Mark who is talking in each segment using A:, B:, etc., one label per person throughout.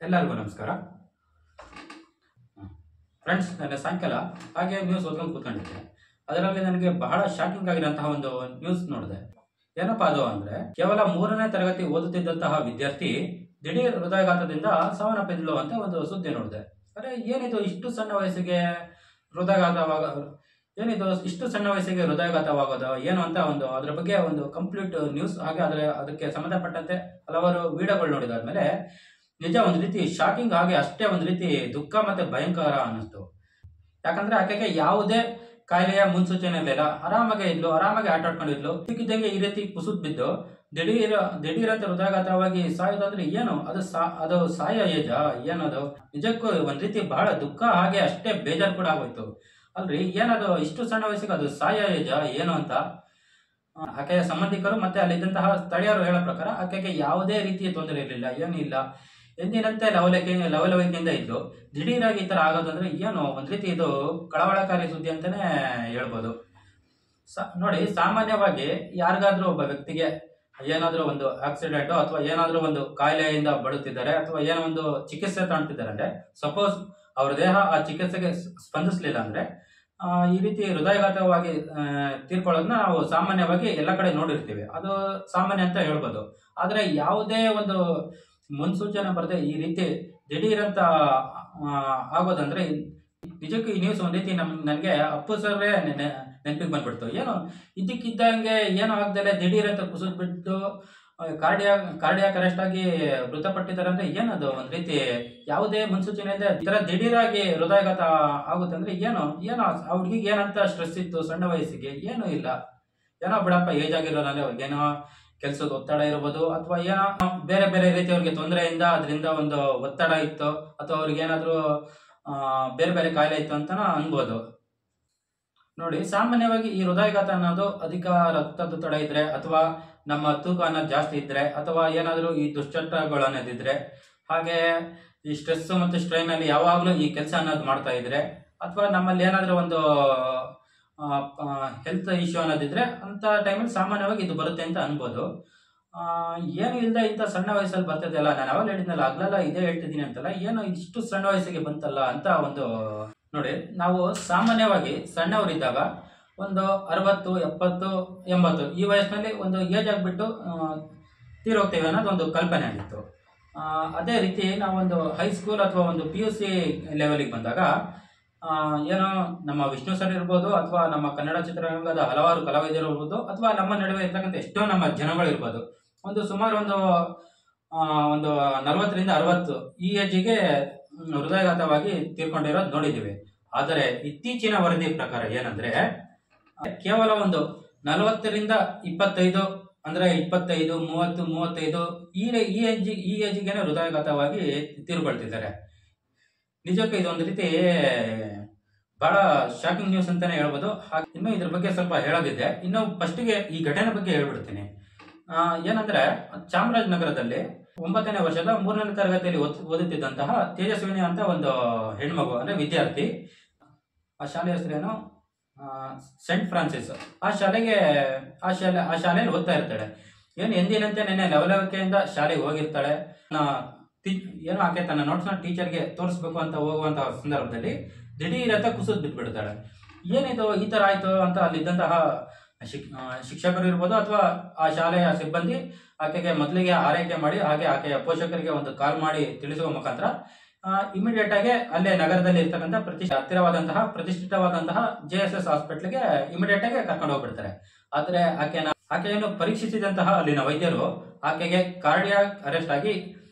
A: ಎಲ್ಲರಿಗೂ ನಮಸ್ಕಾರ ಫ್ರೆಂಡ್ಸ್. ನನ್ನ ಸಾಯಂಕಾಲ ಹಾಗೆ ನ್ಯೂಸ್ ಓದ್ಕೊಂಡು ಕೂತ್ಕೊಂಡಿದ್ದೆ. ಅದರಲ್ಲಿ ನನಗೆ ಬಹಳ ಶಾಕಿಂಗ್ ಆಗಿರುವಂತಹ ಒಂದು ನ್ಯೂಸ್ ನೋಡಿದೆ. ಏನಪ್ಪಾ ಅದು ಅಂದ್ರೆ, ಕೇವಲ 3ನೇ ತರಗತಿ ಓದುತ್ತಿದ್ದಂತಹ ವಿದ್ಯಾರ್ಥಿ ದಿಢೀರ್ ಹೃದಯಾಘಾತದಿಂದ ಸಾವನ್ನಪ್ಪಿದ್ಲು ಅಂತ ಒಂದು ಸುದ್ದಿ ನೋಡಿದೆ. ಅರೆ, ಏನಿದು ಇಷ್ಟು ಸಣ್ಣ ವಯಸ್ಸಿಗೆ ಹೃದಯಾಘಾತವಾಗ ಏನಿದು ಇಷ್ಟು ಸಣ್ಣ ವಯಸ್ಸಿಗೆ ಹೃದಯಾಘಾತವಾಗೋದು ಏನು ಅಂತ ಅದ್ರ ಬಗ್ಗೆ ಒಂದು ಕಂಪ್ಲೀಟ್ ನ್ಯೂಸ್ ಹಾಗೆ ಅದಕ್ಕೆ ಸಂಬಂಧಪಟ್ಟಂತೆ ಹಲವಾರು ವಿಡಿಯೋಗಳು ನೋಡಿದಾದ್ಮೇಲೆ ನಿಜ ಒಂದು ರೀತಿ ಶಾಕಿಂಗ್ ಹಾಗೆ ಅಷ್ಟೇ ಒಂದು ರೀತಿ ದುಃಖ ಮತ್ತೆ ಭಯಂಕರ ಅನ್ನಿಸ್ತು. ಯಾಕಂದ್ರೆ ಆಕೆಗೆ ಯಾವುದೇ ಕಾಯಿಲೆಯ ಮುನ್ಸೂಚನೆ ಇರಲಿಲ್ಲ, ಆರಾಮಾಗಿ ಆಟ ಆಡ್ಕೊಂಡಿದ್ಲು. ಇದಕ್ಕಿದ್ದಂಗೆ ಈ ರೀತಿ ಕುಸಿದ್ ಬಿದ್ದು ದಿಢೀರ್ ಅಂತ ಹೃದಯಾಘಾತವಾಗಿ ಸಾಯೋದಂದ್ರೆ ಏನು ಅದು ಸಾಯೋ ಏಜ ಏನದು? ನಿಜಕ್ಕೂ ಒಂದ್ ರೀತಿ ಬಹಳ ದುಃಖ ಹಾಗೆ ಅಷ್ಟೇ ಬೇಜಾರು ಕೂಡ ಆಗೋಯ್ತು. ಅಲ್ರಿ, ಏನದು ಇಷ್ಟು ಸಣ್ಣ ವಯಸ್ಸಿಗೆ ಅದು ಸಾಯೋ ಏಜ ಏನು ಅಂತ ಆಕೆಯ ಸಂಬಂಧಿಕರು ಮತ್ತೆ ಅಲ್ಲಿದ್ದಂತಹ ಸ್ಥಳೀಯರು ಹೇಳೋ ಪ್ರಕಾರ ಆಕೆಗೆ ಯಾವುದೇ ರೀತಿಯ ತೊಂದರೆ ಇರಲಿಲ್ಲ, ಏನೂ ಇಲ್ಲ, ಎಂದಿನಂತೆ ಲವಲವಿಕೆಯಿಂದ ಇದ್ದು ದಿಢೀರಾಗಿ ಈ ತರ ಆಗೋದಂದ್ರೆ ಏನು ಒಂದ್ ರೀತಿ ಇದು ಕಳವಳಕಾರಿ ಸುದ್ದಿ ಅಂತಾನೆ ಹೇಳ್ಬೋದು. ನೋಡಿ, ಸಾಮಾನ್ಯವಾಗಿ ಯಾರಿಗಾದ್ರೂ ಒಬ್ಬ ವ್ಯಕ್ತಿಗೆ ಏನಾದ್ರೂ ಒಂದು ಆಕ್ಸಿಡೆಂಟ್ ಅಥವಾ ಏನಾದ್ರೂ ಒಂದು ಕಾಯಿಲೆಯಿಂದ ಬಳಲ್ತಿದ್ದಾರೆ ಅಥವಾ ಏನೋ ಒಂದು ಚಿಕಿತ್ಸೆ ತಗೊಳ್ತಿದ್ದಾರೆ ಅಂದ್ರೆ, ಸಪೋಸ್ ಅವ್ರ ದೇಹ ಆ ಚಿಕಿತ್ಸೆಗೆ ಸ್ಪಂದಿಸ್ಲಿಲ್ಲ ಅಂದ್ರೆ ಈ ರೀತಿ ಹೃದಯಾಘಾತವಾಗಿ ತೀರ್ಕೊಳ್ಳೋದನ್ನ ನಾವು ಸಾಮಾನ್ಯವಾಗಿ ಎಲ್ಲ ಕಡೆ ನೋಡಿರ್ತೀವಿ. ಅದು ಸಾಮಾನ್ಯ ಅಂತ ಹೇಳ್ಬೋದು. ಆದ್ರೆ ಯಾವುದೇ ಒಂದು ಮುನ್ಸೂಚನೆ ಬರದೆ ಈ ರೀತಿ ದಿಢೀರಂತ ಆಗೋದಂದ್ರೆ ನಿಜಕ್ಕೂ ಈ ನ್ಯೂಸ್ ಒಂದ್ ರೀತಿ ನನಗೆ ಅಪ್ಪು ಸರ್ವೇ ನೆನಪಿಗೆ ಬಂದ್ಬಿಡ್ತು. ಏನು ಇದಕ್ಕಿದ್ದಂಗೆ ಏನೋ ಆಗ್ದಲೆ ದಿಢೀರ್ ಅಂತ ಕುಸಿದ್ಬಿಟ್ಟು ಕಾರ್ಡಿಯಾಕ್ ಅರೆಸ್ಟ್ ಆಗಿ ಮೃತಪಟ್ಟಿದ್ದಾರೆ ಅಂದ್ರೆ ಏನದು ಒಂದ್ ರೀತಿ ಯಾವುದೇ ಮುನ್ಸೂಚನೆ ಇದೆ ಈ ತರ ದಿಢೀರಾಗಿ ಹೃದಯಾಘಾತ ಆಗುತ್ತೆ ಅಂದ್ರೆ ಏನು ಆ ಹುಡುಗಿಗೆ ಏನಂತ ಸ್ಟ್ರೆಸ್ ಇತ್ತು ಸಣ್ಣ ವಯಸ್ಸಿಗೆ? ಏನೂ ಇಲ್ಲ, ಏನೋ ಬಿಡಪ್ಪ ಏಜ್ ಆಗಿರೋಲ್ಲ, ಅವ್ರಿಗೇನೋ ಕೆಲ್ಸದ ಒತ್ತಡ ಇರ್ಬೋದು ಅಥವಾ ಏನೋ ಬೇರೆ ಬೇರೆ ರೀತಿ ಅವ್ರಿಗೆ ತೊಂದರೆಯಿಂದ ಅದರಿಂದ ಒಂದು ಒತ್ತಡ ಇತ್ತು ಅಥವಾ ಅವ್ರಿಗೆ ಏನಾದ್ರು ಬೇರೆ ಬೇರೆ ಕಾಯಿಲೆ ಇತ್ತು ಅಂತ ಅನ್ಬೋದು. ನೋಡಿ, ಸಾಮಾನ್ಯವಾಗಿ ಈ ಹೃದಯಾಘಾತ ಅನ್ನೋದು ಅಧಿಕ ರಕ್ತದೊತ್ತಡ ಇದ್ರೆ ಅಥವಾ ನಮ್ಮ ತೂಕ ಅನ್ನೋದು ಜಾಸ್ತಿ ಇದ್ರೆ ಅಥವಾ ಏನಾದರೂ ಈ ದುಶ್ಚಟಗಳು ಅನ್ನೋದಿದ್ರೆ, ಹಾಗೆ ಈ ಸ್ಟ್ರೆಸ್ ಮತ್ತು ಸ್ಟ್ರೈನ್ ಅಲ್ಲಿ ಯಾವಾಗಲೂ ಈ ಕೆಲಸ ಅನ್ನೋದು ಮಾಡ್ತಾ ಇದ್ರೆ ಅಥವಾ ನಮ್ಮಲ್ಲಿ ಏನಾದರೂ ಒಂದು ಹೆಲ್ತ್ ಇಶ್ಯೂ ಅನ್ನೋದಿದ್ರೆ ಅಂತ ಟೈಮಲ್ಲಿ ಸಾಮಾನ್ಯವಾಗಿ ಇದು ಬರುತ್ತೆ ಅಂತ ಅನ್ಬೋದು. ಏನು ಇಲ್ಲದೆ ಇಂಥ ಸಣ್ಣ ವಯಸ್ಸಲ್ಲಿ ಬರ್ತದೆ ಅಲ್ಲ, ನಾನು ಅವಾಗ ಹೇಳಿದ್ನಲ್ಲ, ಆಗ್ಲೆಲ್ಲ ಇದೇ ಹೇಳ್ತಿದ್ದೀನಿ ಅಂತಲ್ಲ, ಏನು ಇಷ್ಟು ಸಣ್ಣ ವಯಸ್ಸಿಗೆ ಬಂತಲ್ಲ ಅಂತ ಒಂದು. ನೋಡಿ, ನಾವು ಸಾಮಾನ್ಯವಾಗಿ ಸಣ್ಣವರಿದ್ದಾಗ ಒಂದು 60, 70, 80 ಈ ವಯಸ್ಸಿನಲ್ಲಿ ಒಂದು ಏಜ್ ಆಗಿಬಿಟ್ಟು ತೀರೋಗ್ತೇವೆ ಅನ್ನೋದು ಒಂದು ಕಲ್ಪನೆ ಆಗಿತ್ತು. ಅದೇ ರೀತಿ ನಾವೊಂದು ಹೈಸ್ಕೂಲ್ ಅಥವಾ ಒಂದು PUC ಲೆವೆಲಿಗೆ ಬಂದಾಗ ಏನೋ ನಮ್ಮ ವಿಷ್ಣು ಸರ್ ಇರ್ಬೋದು ಅಥವಾ ನಮ್ಮ ಕನ್ನಡ ಚಿತ್ರರಂಗದ ಹಲವಾರು ಕಲಾವಿದರು ಇರ್ಬೋದು ಅಥವಾ ನಮ್ಮ ನಡುವೆ ಇರ್ತಕ್ಕಂಥ ಎಷ್ಟೋ ನಮ್ಮ ಜನಗಳು ಇರ್ಬೋದು, ಸುಮಾರು ಒಂದು 40ರಿಂದ 60 ಈ ಏಜಿಗೆ ಹೃದಯಾಘಾತವಾಗಿ ತೀರ್ಕೊಂಡಿರೋದು ನೋಡಿದ್ದೀವಿ. ಆದರೆ ಇತ್ತೀಚಿನ ವರದಿ ಪ್ರಕಾರ ಏನಂದ್ರೆ, ಕೇವಲ ಒಂದು 40ರಿಂದ 25 ಅಂದ್ರೆ 25, 30, 35 ಈ ಏಜಿಗೆನೆ ಹೃದಯಾಘಾತವಾಗಿ ತೀರ್ಕೊಳ್ತಿದ್ದಾರೆ. ನಿಜಕ್ಕೂ ಇದೊಂದು ರೀತಿ ಬಹಳ ಶಾಕಿಂಗ್ ನ್ಯೂಸ್ ಅಂತಾನೆ ಹೇಳ್ಬೋದು. ಇನ್ನು ಇದ್ರ ಬಗ್ಗೆ ಸ್ವಲ್ಪ ಹೇಳೋದಿದೆ. ಇನ್ನು ಫಸ್ಟಿಗೆ ಈ ಘಟನೆ ಬಗ್ಗೆ ಹೇಳ್ಬಿಡ್ತೀನಿ. ಏನಂದ್ರೆ, ಚಾಮರಾಜನಗರದಲ್ಲಿ 9ನೇ ವರ್ಷದ 3ನೇ ತರಗತಿಯಲ್ಲಿ ಓದುತ್ತಿದ್ದಂತಹ ತೇಜಸ್ವಿನಿ ಅಂತ ಒಂದು ಹೆಣ್ಮಗು ಅಂದ್ರೆ ವಿದ್ಯಾರ್ಥಿ, ಆ ಶಾಲೆ ಹೆಸರೇನು ಸೆಂಟ್ ಫ್ರಾನ್ಸಿಸ್, ಆ ಶಾಲೆಯಲ್ಲಿ ಓದ್ತಾ ಇರ್ತಾಳೆ. ಏನು ಎಂದಿನಂತೆ ನೆನ್ನೆ ಲವಲವಿಕೆಯಿಂದ ಶಾಲೆಗೆ ಹೋಗಿರ್ತಾಳೆ. ಏನೋ ಆಕೆ ತನ್ನ ನೋಟ್ಸ್ನ ಟೀಚರ್ಗೆ ತೋರಿಸ್ಬೇಕು ಅಂತ ಹೋಗುವಂತಹ ಸಂದರ್ಭದಲ್ಲಿ ದಿಢೀರ್ ಅಂತ ಕುಸಿದ್ ಬಿಟ್ಬಿಡ್ತಾಳೆ. ಏನಿದು ಈ ತರ ಆಯ್ತು ಅಂತ ಅಲ್ಲಿದ್ದಂತಹ ಶಿಕ್ಷಕರು ಇರ್ಬೋದು ಅಥವಾ ಆ ಶಾಲೆಯ ಸಿಬ್ಬಂದಿ ಆಕೆಗೆ ಮೊದಲಿಗೆ ಆರೈಕೆ ಮಾಡಿ ಹಾಗೆ ಆಕೆಯ ಪೋಷಕರಿಗೆ ಒಂದು ಕಾಲ್ ಮಾಡಿ ತಿಳಿಸುವ ಮುಖಾಂತರ ಇಮಿಡಿಯೇಟ್ ಆಗಿ ಅಲ್ಲೇ ನಗರದಲ್ಲಿ ಇರ್ತಕ್ಕಂಥ ಹತ್ತಿರವಾದಂತಹ ಪ್ರತಿಷ್ಠಿತವಾದಂತಹ JSS ಹಾಸ್ಪಿಟ್ಲ್ಗೆ ಇಮಿಡಿಯೇಟ್ ಆಗಿ ಕರ್ಕೊಂಡು ಹೋಗ್ಬಿಡ್ತಾರೆ. ಆದ್ರೆ ಆಕೆಯನ್ನು ಪರೀಕ್ಷಿಸಿದಂತಹ ಅಲ್ಲಿನ ವೈದ್ಯರು ಆಕೆಗೆ ಕಾರ್ಡಿಯಾಕ್ ಅರೆಸ್ಟ್ ಆಗಿ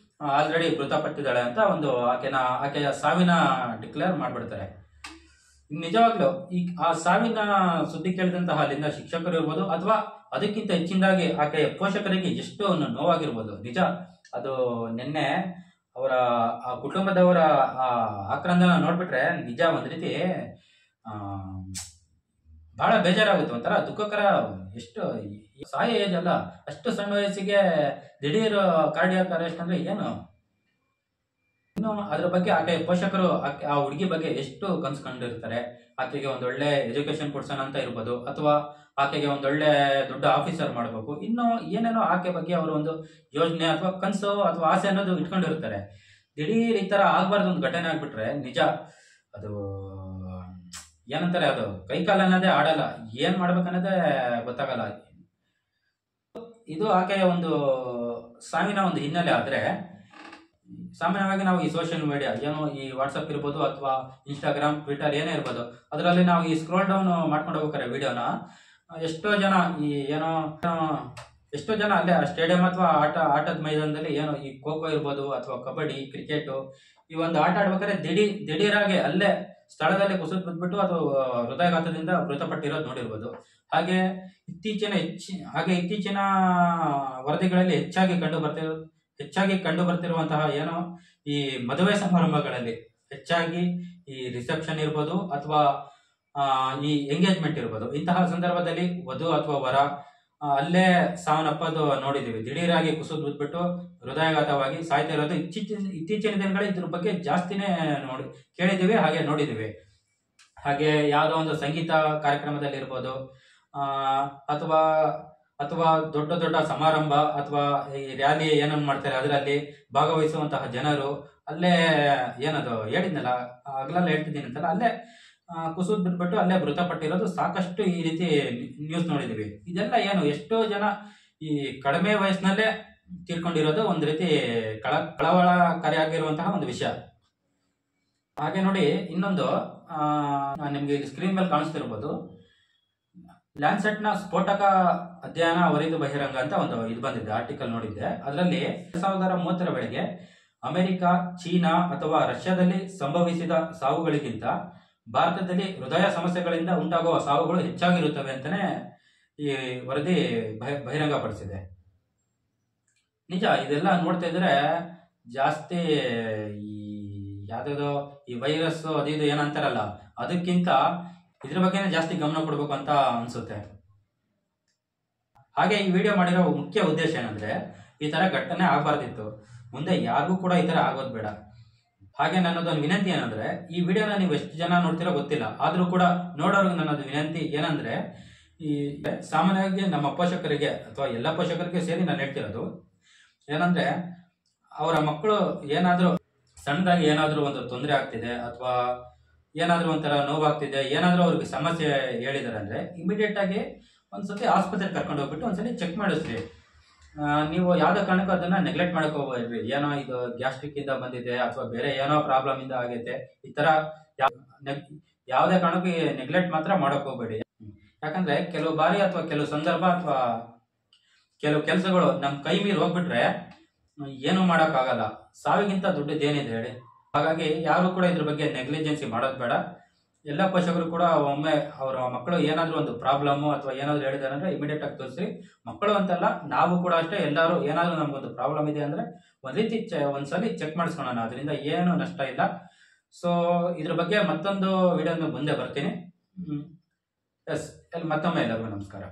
A: ಆಲ್ರೆಡಿ ಮೃತಪಟ್ಟಿದ್ದಾಳೆ ಅಂತ ಆಕೆಯ ಸಾವಿನ ಡಿಕ್ಲೇರ್ ಮಾಡ್ಬಿಡ್ತಾರೆ. ನಿಜವಾಗ್ಲೂ ಆ ಸಾವಿನ ಸುದ್ದಿ ಕೇಳಿದಂತಹ ಅಲ್ಲಿಂದ ಶಿಕ್ಷಕರು ಇರ್ಬೋದು ಅಥವಾ ಅದಕ್ಕಿಂತ ಹೆಚ್ಚಿನದಾಗಿ ಆಕೆಯ ಪೋಷಕರಿಗೆ ಎಷ್ಟು ನೋವಾಗಿರ್ಬೋದು. ನಿಜ, ಅದು ನಿನ್ನೆ ಅವರ ಆ ಕುಟುಂಬದವರ ಆಕ್ರಂದನ ನೋಡ್ಬಿಟ್ರೆ ನಿಜ ಒಂದ್ ರೀತಿ ಬಹಳ ಬೇಜಾರಾಗುತ್ತೆ, ಒಂಥರ ದುಃಖಕರ. ಎಷ್ಟು ಸಾಯ ಏಜ್ ಅಲ್ಲ, ಅಷ್ಟು ಸಣ್ಣ ವಯಸ್ಸಿಗೆ ದಿಢೀರ್ ಕಾರ್ಡಿಯಾಕ್ ಅರೆಸ್ಟ್ ಅಂದ್ರೆ ಏನು? ಇನ್ನು ಅದ್ರ ಬಗ್ಗೆ ಆಕೆಯ ಪೋಷಕರು ಆ ಹುಡುಗಿ ಬಗ್ಗೆ ಎಷ್ಟು ಕನ್ಸ್ಕೊಂಡಿರ್ತಾರೆ. ಆಕೆಗೆ ಒಂದೊಳ್ಳೆ ಎಜುಕೇಶನ್ ಕೊಡ್ಸೋಣ ಅಂತ ಇರ್ಬೋದು ಅಥವಾ ಆಕೆಗೆ ಒಂದೊಳ್ಳೆ ದೊಡ್ಡ ಆಫೀಸರ್ ಮಾಡಬೇಕು, ಇನ್ನು ಏನೇನೋ ಆಕೆ ಬಗ್ಗೆ ಅವರು ಒಂದು ಯೋಜನೆ ಅಥವಾ ಕನಸು ಅಥವಾ ಆಸೆ ಅನ್ನೋದು ಇಟ್ಕೊಂಡಿರ್ತಾರೆ. ದಿಢೀರ್ ಈ ತರ ಆಗ್ಬಾರ್ದು ಒಂದು ಘಟನೆ ಆಗ್ಬಿಟ್ರೆ ನಿಜ ಅದು ಏನಂತಾರೆ, ಅದು ಕೈಕಾಲ ಅನ್ನೋದೇ ಆಡಲ್ಲ, ಏನ್ ಮಾಡ್ಬೇಕನ್ನೋದೇ ಗೊತ್ತಾಗಲ್ಲ. ಇದು ಆಕೆಯ ಒಂದು ಸಾವಿನ ಒಂದು ಹಿನ್ನೆಲೆ. ಆದ್ರೆ ಸಾಮಾನ್ಯವಾಗಿ ನಾವು ಈ ಸೋಷಿಯಲ್ ಮೀಡಿಯಾ ಏನೋ ಈ ವಾಟ್ಸಪ್ ಇರ್ಬೋದು ಅಥವಾ ಇನ್ಸ್ಟಾಗ್ರಾಮ್, ಟ್ವಿಟರ್ ಏನೇ ಇರ್ಬೋದು, ಅದರಲ್ಲಿ ನಾವು ಈ ಸ್ಕ್ರೋಲ್ ಡೌನ್ ಮಾಡ್ಕೊಂಡು ಹೋಗ್ಬೇಕಾರೆ ವಿಡಿಯೋನ ಎಷ್ಟೋ ಜನ ಈ ಎಷ್ಟೋ ಜನ ಅಲ್ಲೇ ಸ್ಟೇಡಿಯಂ ಅಥವಾ ಆಟದ ಮೈದಾನದಲ್ಲಿ ಏನೋ ಈ ಖೋ ಖೋ ಇರ್ಬೋದು ಅಥವಾ ಕಬಡ್ಡಿ, ಕ್ರಿಕೆಟ್ ಈ ಒಂದು ಆಟ ಆಡ್ಬೇಕಾದ್ರೆ ದಿಢೀರಾಗಿ ಅಲ್ಲೇ ಸ್ಥಳದಲ್ಲಿ ಕುಸಿದು ಬಿದ್ಬಿಟ್ಟು ಅಥವಾ ಹೃದಯಾಘಾತದಿಂದ ಮೃತಪಟ್ಟಿರೋದು ನೋಡಿರ್ಬೋದು. ಹಾಗೆ ಇತ್ತೀಚಿನ ವರದಿಗಳಲ್ಲಿ ಹೆಚ್ಚಾಗಿ ಕಂಡು ಬರ್ತಿರುವಂತಹ ಏನೋ ಈ ಮದುವೆ ಸಮಾರಂಭಗಳಲ್ಲಿ ಹೆಚ್ಚಾಗಿ ಈ ರಿಸೆಪ್ಷನ್ ಇರ್ಬೋದು ಅಥವಾ ಈ ಎಂಗೇಜ್ಮೆಂಟ್ ಇರ್ಬೋದು, ಇಂತಹ ಸಂದರ್ಭದಲ್ಲಿ ವಧು ಅಥವಾ ವರ ಅಲ್ಲೇ ಸಾವನ್ನಪ್ಪದು ನೋಡಿದೀವಿ. ದಿಢೀರಾಗಿ ಕುಸಿದು ಬಿದ್ಬಿಟ್ಟು ಹೃದಯಾಘಾತವಾಗಿ ಸಾಯ್ತಾ ಇರೋದು ಇತ್ತೀಚಿನ ದಿನಗಳಲ್ಲಿ ಇದ್ರ ಬಗ್ಗೆ ಜಾಸ್ತಿನೇ ಕೇಳಿದೀವಿ, ಹಾಗೆ ನೋಡಿದೀವಿ. ಹಾಗೆ ಯಾವುದೋ ಒಂದು ಸಂಗೀತ ಕಾರ್ಯಕ್ರಮದಲ್ಲಿ ಇರ್ಬೋದು ಅಥವಾ ಅಥವಾ ದೊಡ್ಡ ದೊಡ್ಡ ಸಮಾರಂಭ ಅಥವಾ ಈ ರ್ಯಾಲಿ ಏನನ್ನು ಮಾಡ್ತಾರೆ ಅದರಲ್ಲಿ ಭಾಗವಹಿಸುವಂತಹ ಜನರು ಅಲ್ಲೇ ಏನದು ಹೇಳಿದ್ನಲ್ಲ ಆಗ್ಲೆಲ್ಲ ಹೇಳ್ತಿದ್ದೀನಿ ಅಂತಲ್ಲ, ಅಲ್ಲೇ ಕುಸಿದು ಬಿಟ್ಬಿಟ್ಟು ಅಲ್ಲೇ ಮೃತಪಟ್ಟಿರೋದು ಸಾಕಷ್ಟು ಈ ರೀತಿ ನ್ಯೂಸ್ ನೋಡಿದೀವಿ. ಇದೆಲ್ಲ ಏನು ಎಷ್ಟೋ ಜನ ಈ ಕಡಿಮೆ ವಯಸ್ಸಿನಲ್ಲೇ ತೀರ್ಕೊಂಡಿರೋದು ಒಂದು ರೀತಿ ಕಳವಳಕಾರಿಯಾಗಿರುವಂತಹ ಒಂದು ವಿಷಯ. ಹಾಗೆ ನೋಡಿ ಇನ್ನೊಂದು ನಿಮ್ಗೆ ಸ್ಕ್ರೀನ್ ಮೇಲೆ ಕಾಣಿಸ್ತಿರ್ಬೋದು, ಲ್ಯಾನ್ಸೆಟ್ ನ ಸ್ಫೋಟಕ ಅಧ್ಯಯನ ವರದಿ ಬಹಿರಂಗ ಅಂತ ಒಂದು ಇದು ಬಂದಿದೆ, ಆರ್ಟಿಕಲ್ ನೋಡಿದ್ದೆ. ಅದರಲ್ಲಿ 2030 ವೇಳೆಗೆ ಅಮೆರಿಕ, ಚೀನಾ ಅಥವಾ ರಷ್ಯಾದಲ್ಲಿ ಸಂಭವಿಸಿದ ಸಾವುಗಳಿಗಿಂತ ಭಾರತದಲ್ಲಿ ಹೃದಯ ಸಮಸ್ಯೆಗಳಿಂದ ಉಂಟಾಗುವ ಸಾವುಗಳು ಹೆಚ್ಚಾಗಿರುತ್ತವೆ ಅಂತಾನೆ ಈ ವರದಿ ಬಹಿರಂಗಪಡಿಸಿದೆ. ನಿಜ, ಇದೆಲ್ಲ ನೋಡ್ತಾ ಇದ್ರೆ ಜಾಸ್ತಿ ಈ ಯಾವ್ದಾದ್ರು ಈ ವೈರಸ್ ಅದು ಇದು ಏನಂತಾರಲ್ಲ ಅದಕ್ಕಿಂತ ಇದ್ರ ಬಗ್ಗೆನೇ ಜಾಸ್ತಿ ಗಮನ ಕೊಡ್ಬೇಕು ಅಂತ ಅನ್ಸುತ್ತೆ. ಹಾಗೆ ಈ ವಿಡಿಯೋ ಮಾಡಿರೋ ಮುಖ್ಯ ಉದ್ದೇಶ ಏನಂದ್ರೆ ಈ ತರ ಘಟನೆ ಆಗಬಾರ್ದಿತ್ತು, ಮುಂದೆ ಯಾರಿಗೂ ಕೂಡ ಈ ತರ ಆಗೋದು ಬೇಡ. ಹಾಗೆ ನನ್ನದೊಂದು ವಿನಂತಿ ಏನಂದ್ರೆ ಈ ವಿಡಿಯೋನ ನೀವು ಎಷ್ಟು ಜನ ನೋಡ್ತಿರೋ ಗೊತ್ತಿಲ್ಲ, ಆದ್ರೂ ಕೂಡ ನೋಡೋರ್ಗೆ ನನ್ನದು ವಿನಂತಿ ಏನಂದ್ರೆ ಈ ಸಾಮಾನ್ಯವಾಗಿ ನಮ್ಮ ಪೋಷಕರಿಗೆ ಅಥವಾ ಎಲ್ಲ ಪೋಷಕರಿಗೆ ಸೇರಿ ನಾನು ಹೇಳ್ತಿರೋದು ಏನಂದ್ರೆ ಅವರ ಮಕ್ಕಳು ಏನಾದ್ರೂ ಸಣ್ಣದಾಗಿ ಏನಾದ್ರೂ ಒಂದು ತೊಂದರೆ ಆಗ್ತಿದೆ ಅಥವಾ ಏನಾದ್ರೂ ಒಂಥರ ನೋವಾಗ್ತಿದೆ, ಏನಾದ್ರೂ ಅವ್ರಿಗೆ ಸಮಸ್ಯೆ ಹೇಳಿದಾರೆ ಅಂದ್ರೆ ಇಮಿಡಿಯೇಟ್ ಆಗಿ ಒಂದ್ಸತಿ ಆಸ್ಪತ್ರೆಗೆ ಕರ್ಕೊಂಡು ಹೋಗ್ಬಿಟ್ಟು ಒಂದ್ಸಲಿ ಚೆಕ್ ಮಾಡಿಸ್ರಿ. ನೀವು ಯಾವ್ದೇ ಕಾರಣಕ್ಕೂ ಅದನ್ನ ನೆಗ್ಲೆಕ್ಟ್ ಮಾಡಕ್ ಹೋಗ್ಬೇಡ್ರಿ. ಏನೋ ಇದು ಗ್ಯಾಸ್ಟ್ರಿಕ್ ಇಂದ ಬಂದಿದೆ ಅಥವಾ ಬೇರೆ ಏನೋ ಪ್ರಾಬ್ಲಮ್ ಇಂದ ಆಗೈತೆ, ಈ ತರ ಯಾವ್ದೇ ಕಾರಣಕ್ಕೂ ನೆಗ್ಲೆಕ್ಟ್ ಮಾತ್ರ ಮಾಡಕ್ ಹೋಗ್ಬೇಡಿ. ಯಾಕಂದ್ರೆ ಕೆಲವು ಬಾರಿ ಅಥವಾ ಕೆಲವು ಸಂದರ್ಭ ಅಥವಾ ಕೆಲವು ಕೆಲಸಗಳು ನಮ್ ಕೈ ಮೀರಿ ಹೋಗ್ಬಿಟ್ರೆ ಏನು ಮಾಡಕ್ ಆಗಲ್ಲ. ಸಾವಿಗಿಂತ ದುಡ್ಡಿದ್ದೇನಿದೆ ಹೇಳಿ. ಹಾಗಾಗಿ ಯಾರು ಕೂಡ ಇದ್ರ ಬಗ್ಗೆ ನೆಗ್ಲಿಜೆನ್ಸಿ ಮಾಡೋದು ಬೇಡ. ಎಲ್ಲ ಪೋಷಕರು ಕೂಡ ಒಮ್ಮೆ ಅವರ ಮಕ್ಕಳು ಏನಾದ್ರೂ ಒಂದು ಪ್ರಾಬ್ಲಮ್ ಅಥವಾ ಏನಾದ್ರು ಹೇಳಿದಾರೆ ಅಂದ್ರೆ ಇಮಿಡಿಯೇಟ್ ಆಗಿ ತೋರಿಸಿ. ಮಕ್ಕಳು ಅಂತಲ್ಲ, ನಾವು ಕೂಡ ಅಷ್ಟೇ, ಎಲ್ಲರೂ ಏನಾದ್ರೂ ನಮ್ಗೊಂದು ಪ್ರಾಬ್ಲಮ್ ಇದೆ ಅಂದ್ರೆ ಒಂದ್ ರೀತಿ ಒಂದ್ಸಲಿ ಚೆಕ್ ಮಾಡಿಸ್ಕೊಳ್ಳೋಣ, ಅದರಿಂದ ಏನು ನಷ್ಟ ಇಲ್ಲ. ಸೊ ಇದ್ರ ಬಗ್ಗೆ ಮತ್ತೊಂದು ವಿಡಿಯೋ ಮುಂದೆ ಬರ್ತೀನಿ. ಎಸ್, ಮತ್ತೊಮ್ಮೆ ಎಲ್ಲರಿಗೂ ನಮಸ್ಕಾರ.